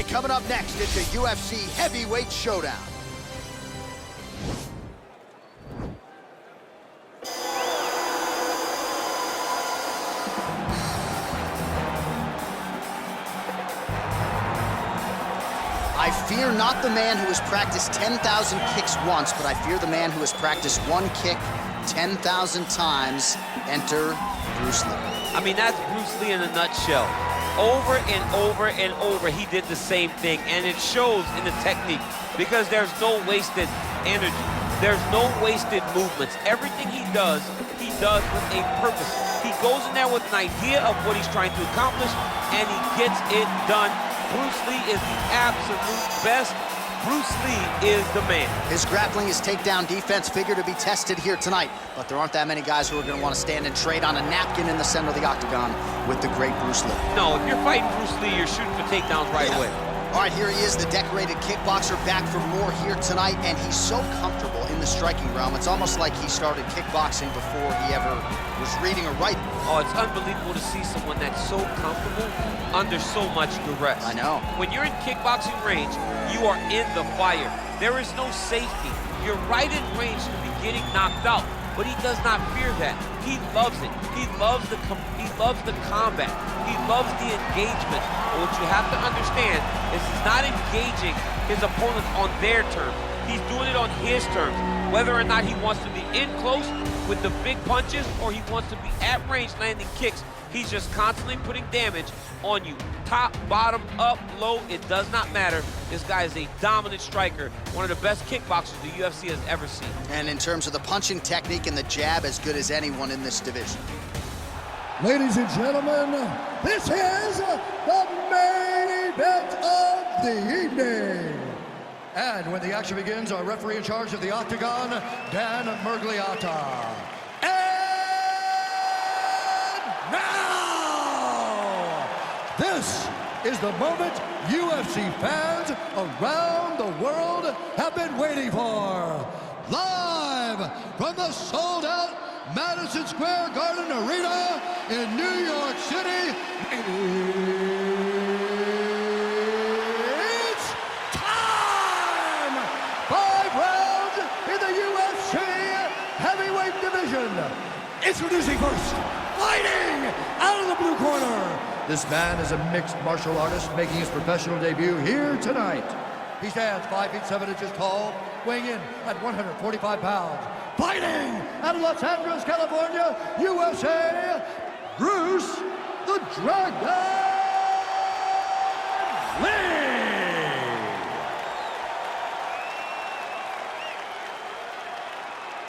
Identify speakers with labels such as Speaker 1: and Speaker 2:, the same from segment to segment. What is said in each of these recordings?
Speaker 1: right, coming up next, it's a UFC heavyweight showdown. I fear not the man who has practiced 10,000 kicks once, but I fear the man who has practiced one kick 10,000 times. Enter Bruce Lee.
Speaker 2: I mean, that's Bruce Lee in a nutshell. Over and over and over, he did the same thing, and it shows in the technique because there's no wasted energy. There's no wasted movements. Everything he does with a purpose. He goes in there with an idea of what he's trying to accomplish, and he gets it done. Bruce Lee is the absolute best. Bruce Lee is the man. His grappling, his takedown defense figure to be tested here tonight, but there aren't that many guys who are going to want to stand and trade on a napkin in the center of the octagon with the great Bruce Lee. No, if you're fighting Bruce Lee, you're shooting for takedowns right away. All right, here he is, the decorated kickboxer, back for more here tonight, and he's so comfortable in the striking realm. It's almost like he started kickboxing before he ever was reading or writing. Oh, it's unbelievable to see someone that's so comfortable under so much duress. I know. When you're in kickboxing range, you are in the fire. There is no safety. You're right in range to be getting knocked out, but he does not fear that. He loves it. He loves the combat. He loves the engagement. But what you have to understand is he's not engaging his opponents on their terms. He's doing it on his terms. Whether or not he wants to be in close with the big punches or he wants to be at range landing kicks, he's just constantly putting damage on you. Top, bottom, up, low, it does not matter. This guy is a dominant striker, one of the best kickboxers the UFC has ever seen. And in terms of the punching technique and the jab, as good as anyone in this division.
Speaker 3: Ladies and gentlemen, this is the main event of the evening. And when the action begins, our referee in charge of the octagon, Dan Murgliata. And now, this is the moment UFC fans around the world have been waiting for. Live from the sold-out Madison Square Garden Arena in New York City. It's time! 5 rounds in the UFC heavyweight division. Introducing first, fighting out of the blue corner. This man is a mixed martial artist making his professional debut here tonight. He stands 5 feet 7 inches tall, weighing in at 145 pounds. Fighting out of Los Angeles, California, USA, Bruce the Dragon Lee.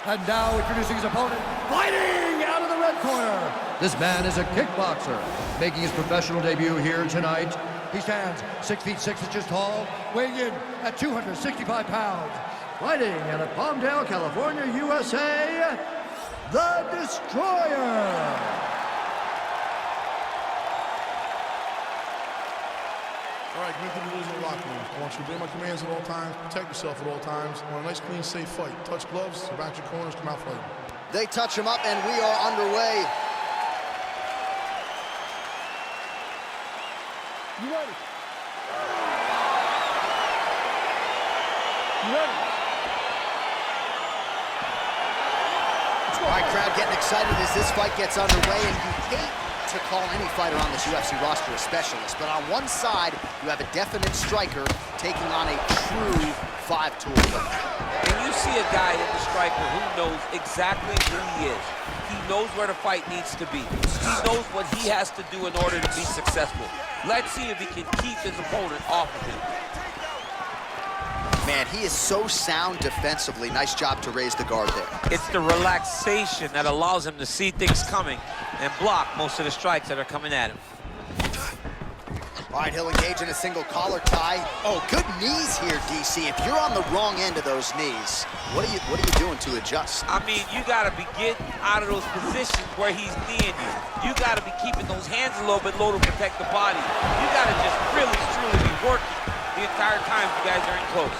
Speaker 3: And now introducing his opponent, fighting out of the red corner. This man is a kickboxer, making his professional debut here tonight. He stands 6 feet 6 inches tall, weighing in at 265 pounds. Fighting out of Palmdale, California, USA, the Destroyer.
Speaker 4: All right, get to the losing locker room. I want you to obey my commands at all times, protect yourself at all times. I want a nice, clean, safe fight. Touch gloves, back your corners, come out fighting.
Speaker 1: They touch him up, and we are underway.
Speaker 3: You ready? You ready?
Speaker 1: All right, crowd getting excited as this fight gets underway, and you hate to call any fighter on this UFC roster a specialist, but on one side, you have a definite striker taking on a true 5-tool player.
Speaker 2: When you see a guy in the striker who knows exactly who he is, he knows where the fight needs to be. He knows what he has to do in order to be successful. Let's see if he can keep his opponent off of him.
Speaker 1: Man, he is so sound defensively. Nice job to raise the guard there.
Speaker 2: It's the relaxation that allows him to see things coming and block most of the strikes that are coming at him.
Speaker 1: All right, he'll engage in a single collar tie. Oh, good knees here, DC. If you're on the wrong end of those knees, what are you doing to adjust?
Speaker 2: I mean, you gotta be getting out of those positions where he's kneeing you. You gotta be keeping those hands a little bit low to protect the body. You gotta just really, truly be working the entire time you guys are in close.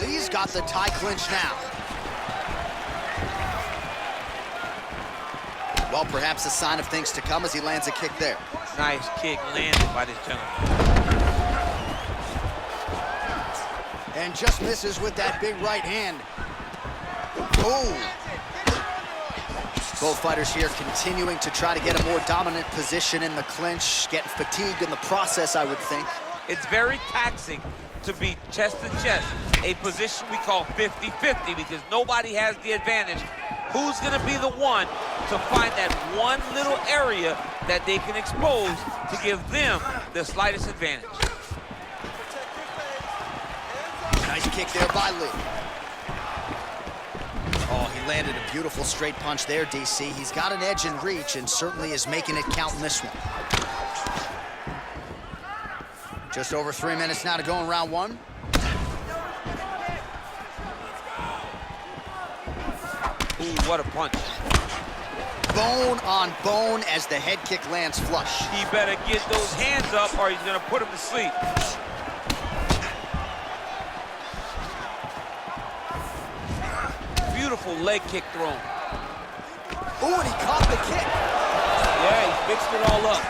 Speaker 1: Lee's got the tie clinch now. Well, perhaps a sign of things to come as he lands a kick there.
Speaker 2: Nice kick landed by this gentleman.
Speaker 1: And just misses with that big right hand. Oh. Both fighters here continuing to try to get a more dominant position in the clinch, getting fatigued in the process, I would think.
Speaker 2: It's very taxing to be chest to chest, a position we call 50-50 because nobody has the advantage. Who's gonna be the one to find that one little area that they can expose to give them the slightest advantage?
Speaker 1: Nice kick there by Lee. Oh, he landed a beautiful straight punch there, DC. He's got an edge in reach and certainly is making it count in this one. Just over 3 minutes now to go in round one.
Speaker 2: Ooh, what a punch.
Speaker 1: Bone on bone as the head kick lands flush.
Speaker 2: He better get those hands up or he's gonna put him to sleep. Beautiful leg kick thrown.
Speaker 1: Ooh, and he caught the kick.
Speaker 2: Yeah, he fixed it all up.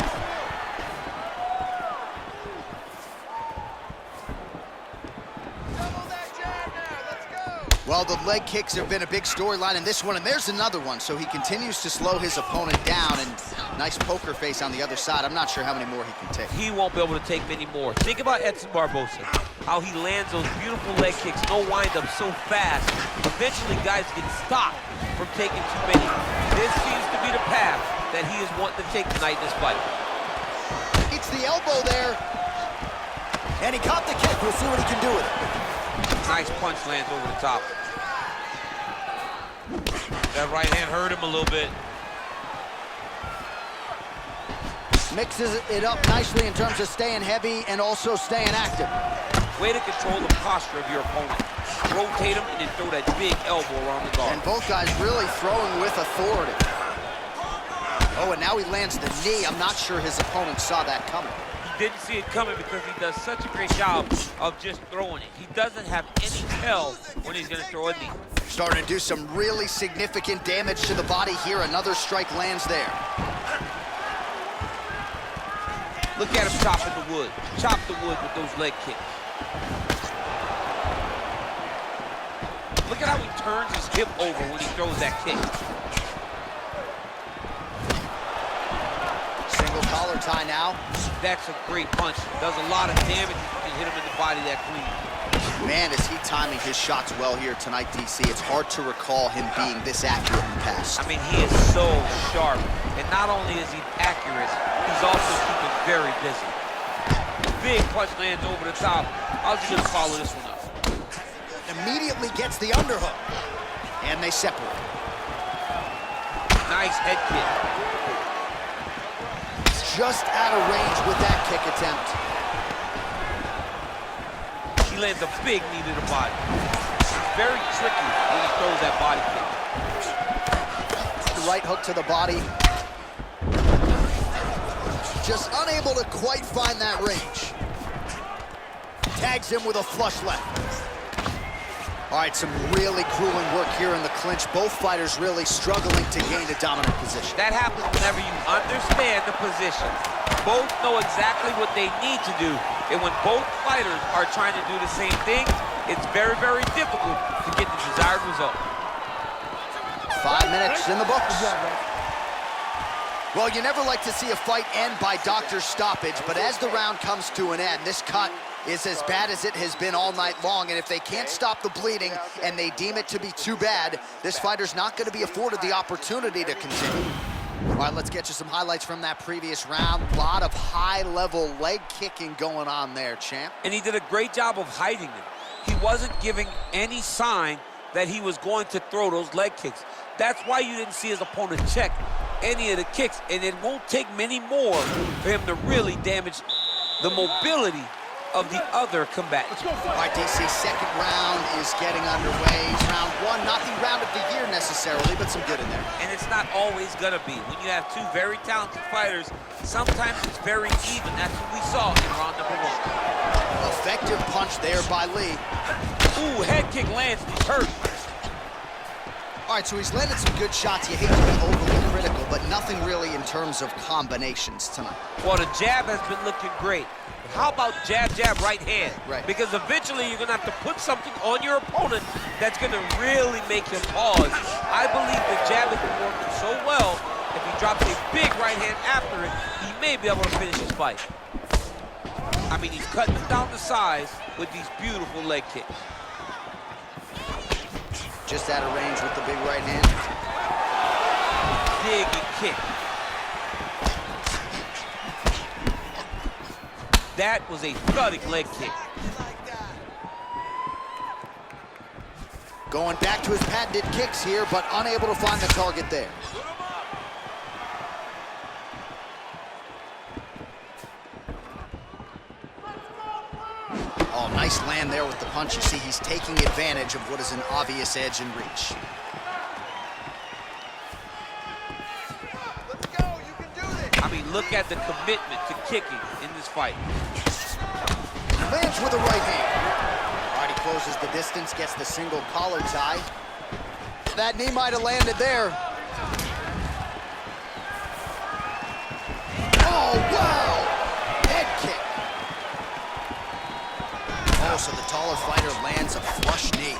Speaker 1: Well, the leg kicks have been a big storyline in this one, and there's another one. So he continues to slow his opponent down, and nice poker face on the other side. I'm not sure how many more he can take.
Speaker 2: He won't be able to take many more. Think about Edson Barbosa, how he lands those beautiful leg kicks, no wind-up, so fast. Eventually, guys get stopped from taking too many. This seems to be the path that he is wanting to take tonight in this fight.
Speaker 1: It's the elbow there, and he caught the kick. We'll see what he can do with it.
Speaker 2: Nice punch lands over the top. That right hand hurt him a little bit.
Speaker 1: Mixes it up nicely in terms of staying heavy and also staying active.
Speaker 2: Way to control the posture of your opponent. Rotate him and then throw that big elbow around the guard.
Speaker 1: And both guys really throwing with authority. Oh, and now he lands the knee. I'm not sure his opponent saw that coming.
Speaker 2: Didn't see it coming because he does such a great job of just throwing it. He doesn't have any tell when he's going to throw a knee.
Speaker 1: Starting to do some really significant damage to the body here. Another strike lands there.
Speaker 2: Look at him chopping the wood. Chop the wood with those leg kicks. Look at how he turns his hip over when he throws that kick.
Speaker 1: Collar tie now.
Speaker 2: That's a great punch. Does a lot of damage if you can hit him in the body that clean.
Speaker 1: Man, is he timing his shots well here tonight, DC. It's hard to recall him being this accurate in the past.
Speaker 2: I mean, he is so sharp. And not only is he accurate, he's also keeping very busy. Big punch lands over the top. How's he gonna follow this one up?
Speaker 1: Immediately gets the underhook. And they separate.
Speaker 2: Nice head kick.
Speaker 1: Just out of range with that kick attempt.
Speaker 2: He lands a big knee to the body. Very tricky when he throws that body kick.
Speaker 1: The right hook to the body. Just unable to quite find that range. Tags him with a flush left. All right, some really grueling work here in the clinch. Both fighters really struggling to gain a dominant position.
Speaker 2: That happens whenever you understand the position. Both know exactly what they need to do. And when both fighters are trying to do the same thing, it's very, very difficult to get the desired result.
Speaker 1: 5 minutes in the books. Well, you never like to see a fight end by doctor's stoppage, but as the round comes to an end, this cut is as bad as it has been all night long, and if they can't stop the bleeding and they deem it to be too bad, this fighter's not going to be afforded the opportunity to continue. All right, let's get you some highlights from that previous round. A lot of high-level leg kicking going on there, champ.
Speaker 2: And he did a great job of hiding them. He wasn't giving any sign that he was going to throw those leg kicks. That's why you didn't see his opponent check any of the kicks, and it won't take many more for him to really damage the mobility of the other combatant.
Speaker 1: All right, DC, second round is getting underway. Round one, not the round of the year necessarily, but some good in there.
Speaker 2: And it's not always gonna be. When you have two very talented fighters, sometimes it's very even. That's what we saw in round number one.
Speaker 1: Effective punch there by Lee.
Speaker 2: Ooh, head kick lands, and he's hurt.
Speaker 1: All right, so he's landed some good shots. You hate to be overly critical, but nothing really in terms of combinations tonight.
Speaker 2: Well, the jab has been looking great. How about jab, jab, right hand?
Speaker 1: Right.
Speaker 2: Because eventually you're going to have to put something on your opponent that's going to really make him pause. I believe the jab has been working so well, if he drops a big right hand after it, he may be able to finish his fight. I mean, he's cutting him down to size with these beautiful leg kicks.
Speaker 1: Just out of range with the big right hand.
Speaker 2: Dig and kick. That was a thudding leg kick.
Speaker 1: Going back to his patented kicks here, but unable to find the target there. Oh, nice land there with the punch. You see, he's taking advantage of what is an obvious edge and reach.
Speaker 2: I mean, look at the commitment to kicking in this fight.
Speaker 1: Lands with a right hand. All right, he closes the distance, gets the single collar tie. That knee might have landed there. Oh, wow! Head kick. Oh, so the taller fighter lands a flush knee.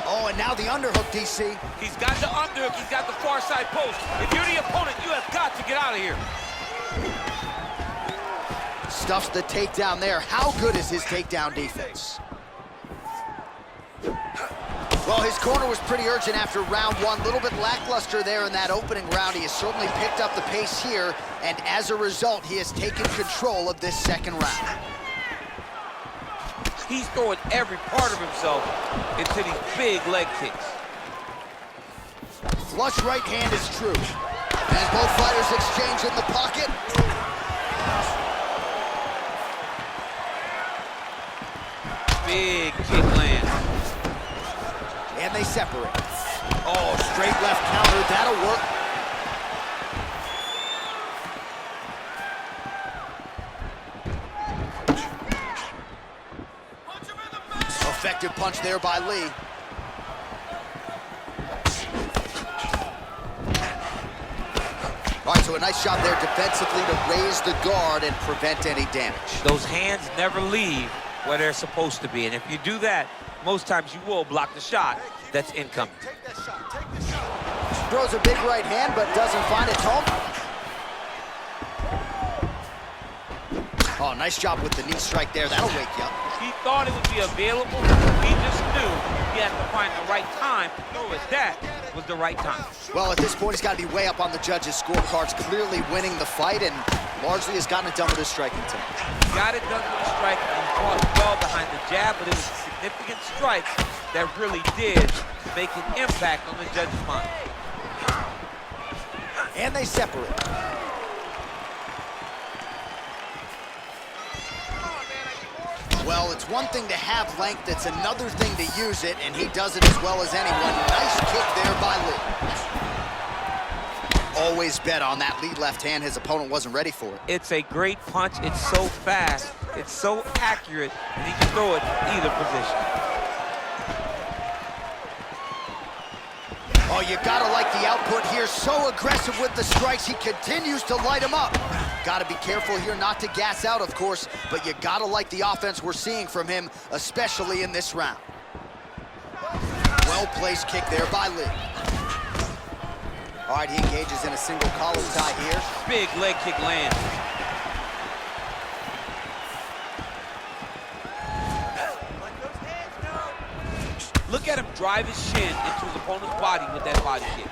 Speaker 1: Oh, and now the underhook, DC.
Speaker 2: He's got the underhook, he's got the far side post. If you're the opponent, you have got to get out of here.
Speaker 1: Stuffs the takedown there. How good is his takedown defense? Well, his corner was pretty urgent after round one. A little bit lackluster there in that opening round. He has certainly picked up the pace here, and as a result, he has taken control of this second round.
Speaker 2: He's throwing every part of himself into these big leg kicks.
Speaker 1: Flush right hand is true. As both fighters exchange in the pocket.
Speaker 2: Big kick land.
Speaker 1: And they separate. Oh, straight left counter, that'll work. Effective punch there by Lee. All right, so a nice job there defensively to raise the guard and prevent any damage.
Speaker 2: Those hands never leave where they're supposed to be, and if you do that, most times you will block the shot that's incoming.
Speaker 1: Throws a big right hand, but doesn't find its home. Oh, nice job with the knee strike there. That'll wake you up.
Speaker 2: He thought it would be available. He just knew he had to find the right time to throw it. That was the right time.
Speaker 1: Well, at this point, he's got to be way up on the judges' scorecards, clearly winning the fight, and largely has gotten it done with his striking team.
Speaker 2: Got it done with the strike, and he fought well behind the jab, but it was significant strikes that really did make an impact on the judges' mind.
Speaker 1: And they separate. Well, it's one thing to have length, it's another thing to use it, and he does it as well as anyone. Nice kick there by Lee. Always bet on that lead left hand. His opponent wasn't ready for it.
Speaker 2: It's a great punch. It's so fast. It's so accurate, and he can throw it either position.
Speaker 1: Oh, you gotta like the output here. So aggressive with the strikes. He continues to light him up. Gotta be careful here not to gas out, of course, but you gotta like the offense we're seeing from him, especially in this round. Well-placed kick there by Lee. All right, he engages in a single collar tie here.
Speaker 2: Big leg kick lands. Look at him drive his shin into his opponent's body with that body kick.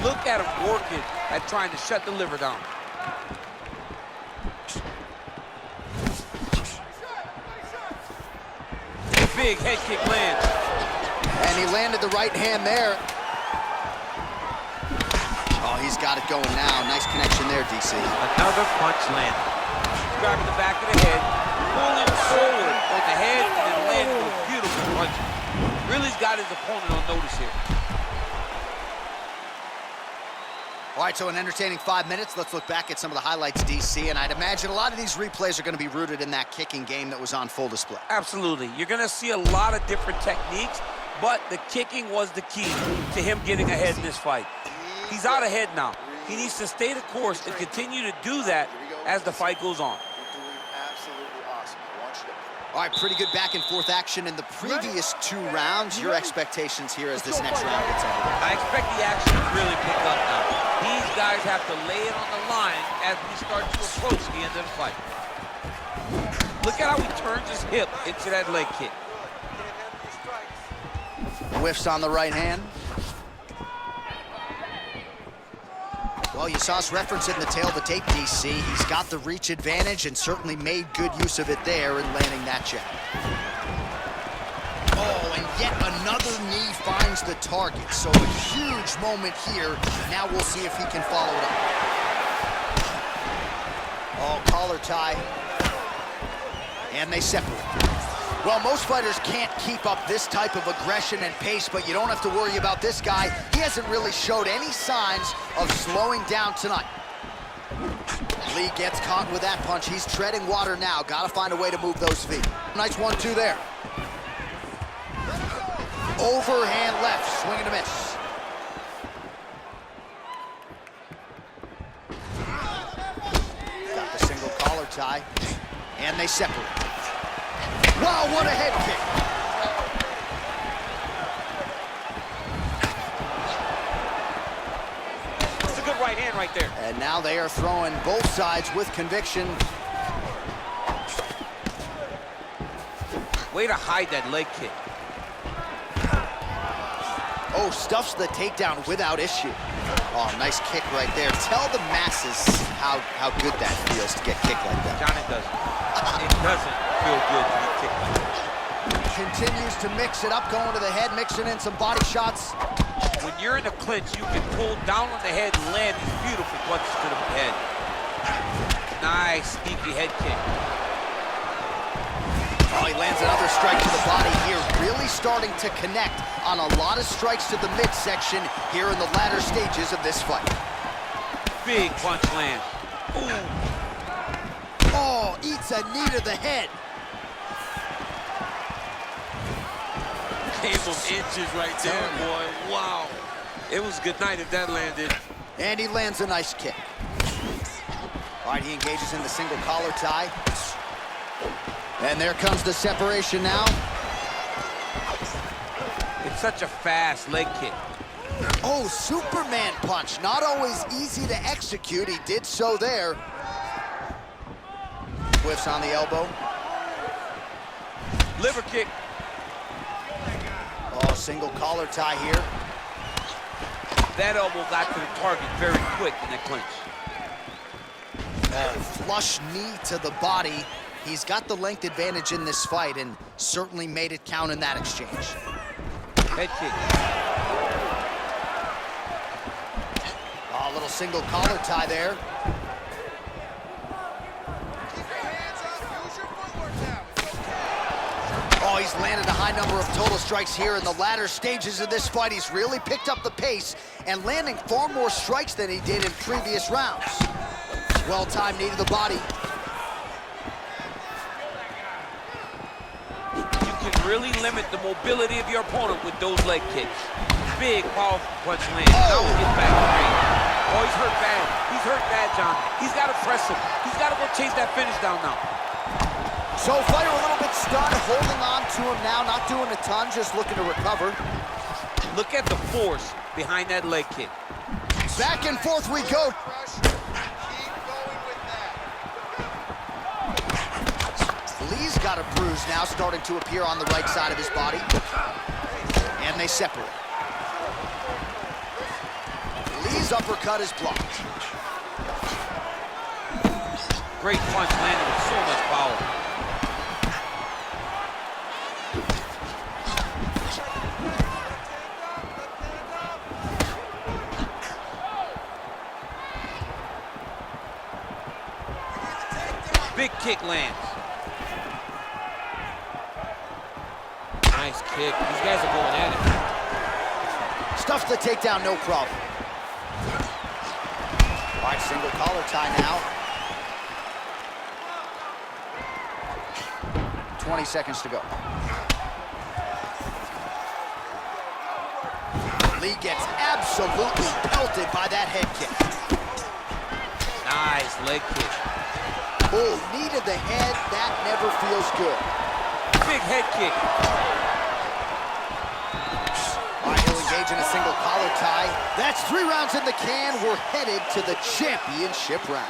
Speaker 2: Look at him working at trying to shut the liver down. Big head kick lands.
Speaker 1: And he landed the right hand there. Oh, he's got it going now. Nice connection there, DC.
Speaker 2: Another punch landed. Grabbing the back of the head, pulling forward on the head, and then landing those beautiful punches. Really's got his opponent on notice here.
Speaker 1: All right, so an entertaining 5 minutes. Let's look back at some of the highlights, DC, and I'd imagine a lot of these replays are going to be rooted in that kicking game that was on full display.
Speaker 2: Absolutely. You're going to see a lot of different techniques, but the kicking was the key to him getting ahead in this fight. He's out ahead now. He needs to stay the course and continue to do that as the fight goes on.
Speaker 5: You're doing absolutely awesome. I want you to...
Speaker 1: All right, pretty good back and forth action in the previous 2 rounds. Your expectations here as this next round gets underway?
Speaker 2: I expect the action to really pick up now. These guys have to lay it on the line as we start to approach the end of the fight. Look at how he turns his hip into that leg kick.
Speaker 1: Whiffs on the right hand. Well, you saw us reference it in the tail of the tape, DC. He's got the reach advantage and certainly made good use of it there in landing that jab. Oh, and yet another knee finds the target. So a huge moment here. Now we'll see if he can follow it up. Oh, collar tie. And they separate. Well, most fighters can't keep up this type of aggression and pace, but you don't have to worry about this guy. He hasn't really showed any signs of slowing down tonight. Lee gets caught with that punch. He's treading water now. Got to find a way to move those feet. Nice 1-2 there. Overhand left, swing and a miss. Got the single collar tie, and they separate. Wow, what a head kick.
Speaker 2: It's a good right hand right there.
Speaker 1: And now they are throwing both sides with conviction.
Speaker 2: Way to hide that leg kick.
Speaker 1: Oh, stuffs the takedown without issue. Oh, nice kick right there. Tell the masses how good that feels to get kicked like that.
Speaker 2: John, it doesn't. It doesn't feel good to be kicked like that.
Speaker 1: Continues to mix it up, going to the head, mixing in some body shots.
Speaker 2: When you're in a clinch, you can pull down on the head and land these beautiful punches to the head. Nice, sneaky head kick.
Speaker 1: Oh, he lands another strike to the body here, really starting to connect on a lot of strikes to the midsection here in the latter stages of this fight.
Speaker 2: Big punch land. Ooh.
Speaker 1: Oh, eats a knee to the head.
Speaker 2: Came from inches right there, boy. Wow. It was good night if that landed.
Speaker 1: And he lands a nice kick. All right, he engages in the single collar tie. And there comes the separation now.
Speaker 2: It's such a fast leg kick.
Speaker 1: Oh, Superman punch. Not always easy to execute. He did so there. Whiffs on the elbow.
Speaker 2: Liver kick.
Speaker 1: Oh, single collar tie here.
Speaker 2: That elbow got to the target very quick in that clinch.
Speaker 1: Oh, flush knee to the body. He's got the length advantage in this fight and certainly made it count in that exchange.
Speaker 2: Head kick.
Speaker 1: Oh, a little single collar tie there. Oh, he's landed a high number of total strikes here in the latter stages of this fight. He's really picked up the pace and landing far more strikes than he did in previous rounds. Well-timed knee to the body.
Speaker 2: You can really limit the mobility of your opponent with those leg kicks. Big, powerful punch land. Now he gets back to range. Oh, he's hurt bad. He's hurt bad, John. He's got to press him. He's got to go chase that finish down now.
Speaker 1: So fighter a little bit stunned, holding on to him now, not doing a ton, just looking to recover.
Speaker 2: Look at the force behind that leg kick.
Speaker 1: Back and forth we go. Lee's got a bruise now starting to appear on the right side of his body. And they separate. Lee's uppercut is blocked.
Speaker 2: Great punch landed with so much power. Big kick lands. Nice kick. These guys are going at it.
Speaker 1: Stuffs the takedown, no problem. All right, single collar tie now. 20 seconds to go. Lee gets absolutely pelted by that head kick.
Speaker 2: Nice leg kick.
Speaker 1: Oh, knee to the head, that never feels good.
Speaker 2: Big head kick.
Speaker 1: All right, he'll engage in a single collar tie. That's 3 rounds in the can. We're headed to the championship rounds.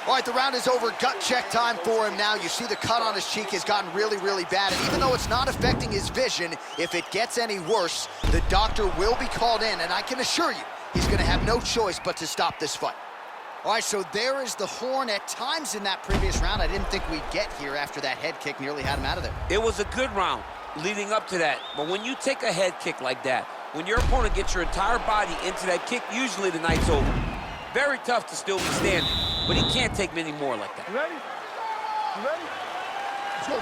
Speaker 1: All right, the round is over. Gut check time for him now. You see the cut on his cheek has gotten really, really bad. And even though it's not affecting his vision, if it gets any worse, the doctor will be called in. And I can assure you, he's going to have no choice but to stop this fight. All right, so there is the horn. At times in that previous round, I didn't think we'd get here after that head kick nearly had him out of there.
Speaker 2: It was a good round leading up to that. But when you take a head kick like that, when your opponent gets your entire body into that kick, usually the night's over. Very tough to still be standing, but he can't take many more like that.
Speaker 3: You ready? You ready? Let's go.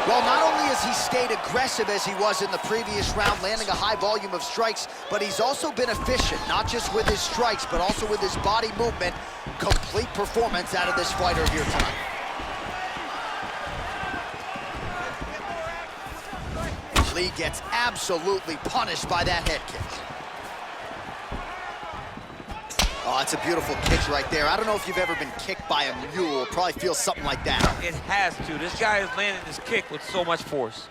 Speaker 1: Well, not only has he stayed aggressive as he was in the previous round, landing a high volume of strikes, but he's also been efficient, not just with his strikes, but also with his body movement. Complete performance out of this fighter here tonight. Lee gets absolutely punished by that head kick. Oh, that's a beautiful kick right there. I don't know if you've ever been kicked by a mule. Probably feels something like that.
Speaker 2: It has to. This guy is landing this kick with so much force.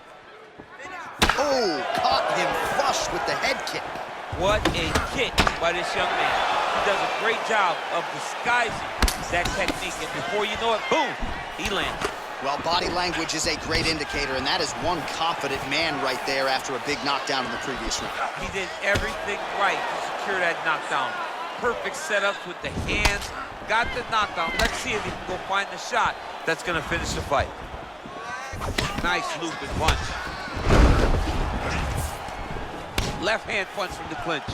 Speaker 1: Oh, caught him flush with the head kick.
Speaker 2: What a kick by this young man. He does a great job of disguising that technique, and before you know it, boom, he lands.
Speaker 1: Well, body language is a great indicator, and that is one confident man right there after a big knockdown in the previous round.
Speaker 2: He did everything right to secure that knockdown. Perfect setups with the hands, got the knockdown. Let's see if he can go find the shot that's gonna finish the fight. Nice looping punch. Left hand punch from the clinch.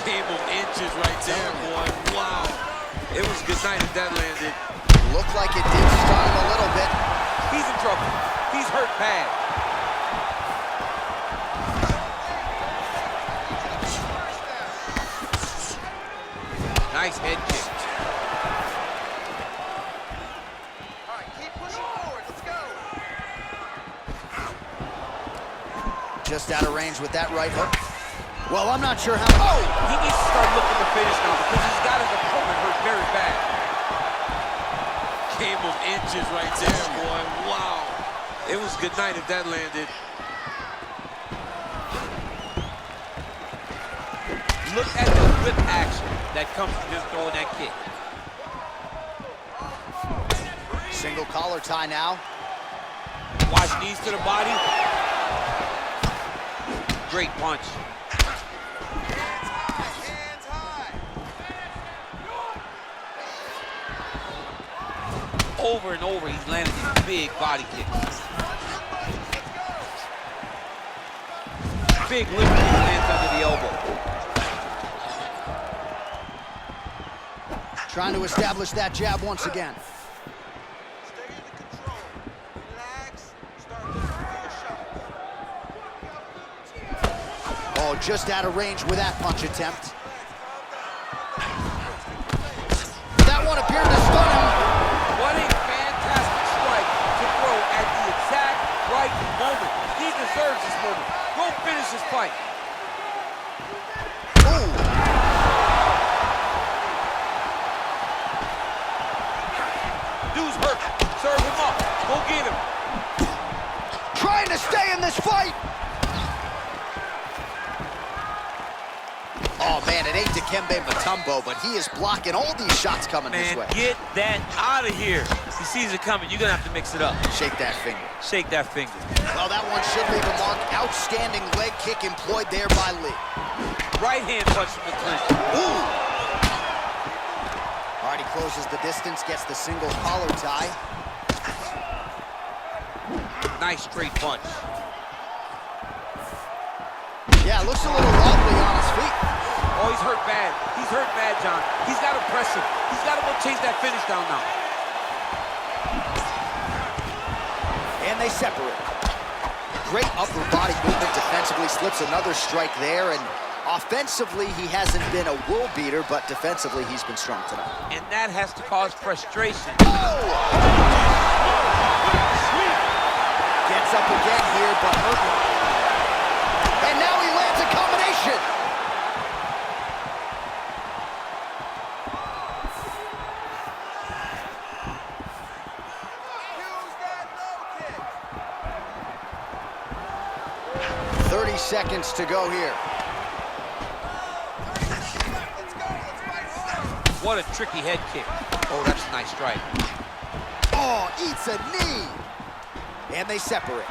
Speaker 2: Came of inches right there, boy. Wow. It was a good night if that landed.
Speaker 1: Looked like it did stun him a little bit.
Speaker 2: He's in trouble. He's hurt bad. Nice head kick.
Speaker 5: All right, keep pushing forward. Let's go.
Speaker 1: Just out of range with that right hook. Well, I'm not sure how. Oh!
Speaker 2: He needs to start looking to finish now because he's got his opponent hurt very bad. Came of inches right there, boy. Wow. It was a good night if that landed. Look at the whip action that comes from him throwing that kick.
Speaker 1: Single collar tie now.
Speaker 2: Watch knees to the body. Great punch.
Speaker 5: Hands high.
Speaker 2: Over and over, he's landing these big body kicks. Big lift lands under the elbow.
Speaker 1: Trying to establish that jab once again.
Speaker 5: Stay under control. Relax. Start looking for your shots.
Speaker 1: Oh, just out of range with that punch attempt. That one appeared to stun him.
Speaker 2: What a fantastic strike to throw at the exact right moment. He deserves this moment. Go finish this fight.
Speaker 1: Ooh.
Speaker 2: Dude's hurt. Serve him up. Go get him.
Speaker 1: Trying to stay in this fight. Oh, man, it ain't Dikembe Mutombo, but he is blocking all these shots coming his
Speaker 2: Man,
Speaker 1: way.
Speaker 2: get that out of here. He sees it coming. You're going to have to mix it up.
Speaker 1: Shake that finger.
Speaker 2: Shake that finger.
Speaker 1: Well, that one should leave a mark. Outstanding leg kick employed there by Lee.
Speaker 2: Right hand punch from the clinch.
Speaker 1: Ooh. All right, he closes the distance, gets the single collar tie.
Speaker 2: Nice straight punch.
Speaker 1: Yeah, looks a little wobbly on his feet.
Speaker 2: Oh, he's hurt bad. He's hurt bad, John. He's got to press him. He's got to go chase that finish down now.
Speaker 1: And they separate. Great upper body movement defensively, slips another strike there, and offensively, he hasn't been a world beater, but defensively, he's been strong tonight.
Speaker 2: And that has to cause frustration.
Speaker 1: Oh! 30 seconds to go here.
Speaker 2: What a tricky head kick. Oh, that's a nice strike.
Speaker 1: Oh, eats a knee. And they separate.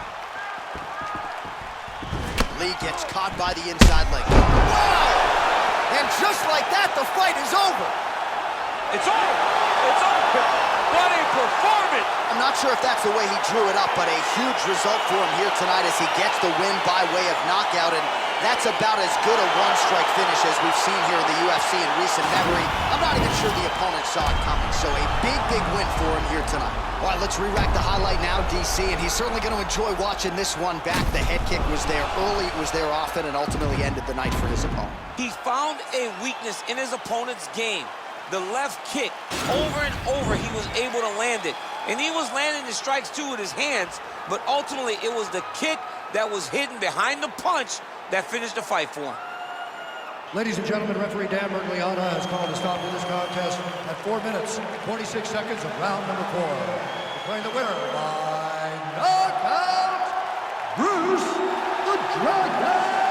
Speaker 1: Lee gets caught by the inside leg. Wow! And just like that, the fight is over.
Speaker 2: It's over. It's over. What a performance.
Speaker 1: I'm not sure if that's the way he drew it up, but a huge result for him here tonight as he gets the win by way of knockout, and that's about as good a one-strike finish as we've seen here in the UFC in recent memory. I'm not even sure the opponent saw it coming, so a big, big win for him here tonight. All right, let's re-rack the highlight now, DC, and he's certainly going to enjoy watching this one back. The head kick was there early, it was there often, and ultimately ended the night for his opponent.
Speaker 2: He found a weakness in his opponent's game. The left kick, over and over, he was able to land it. And he was landing the strikes, too, with his hands, but ultimately it was the kick that was hidden behind the punch that finished the fight for him.
Speaker 3: Ladies and gentlemen, referee Dan Mergliana has called a stop to this contest at 4 minutes, 26 seconds of round number 4. Declaring the winner by knockout, Bruce the Dragon Lee!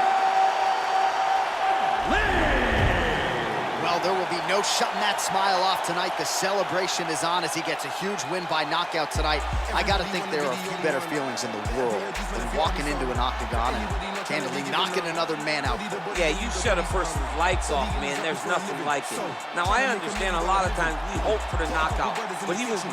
Speaker 1: Well, there will be no shutting that smile off tonight. The celebration is on as he gets a huge win by knockout tonight. I got to think there are a few better feelings in the world than walking into an octagon and candidly knocking another man out.
Speaker 2: Yeah, you shut a person's lights off, man. There's nothing like it. Now, I understand a lot of times we hope for the knockout, but he was